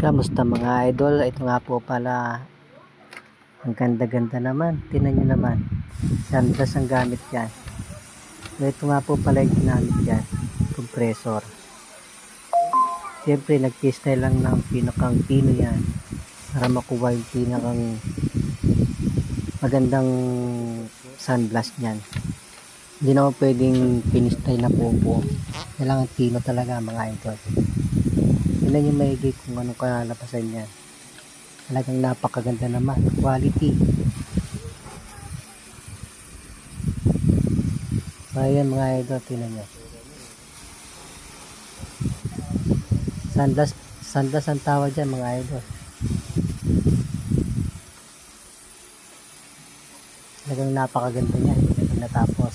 Kamusta mga idol? Ito nga po pala. Ang ganda-ganda naman. Tingnan nyo naman. Sandals ang gamit yan. Ito nga po pala yung ginamit yan. Compressor. Siyempre nag-test lang ng pinakang pino yan. Para makuha yung pinakang magandang sunblast niyan. Hindi naman pwedeng pinistay na popo. Kailangan pino talaga mga idol. Tingnan nyo maigi kung anong kalalabasan niya. Talagang napakaganda naman. Quality. So ayan mga idol, tingnan nyo. Sandals ang tawag dyan mga idol. Talagang napakaganda niya. Ito natapos.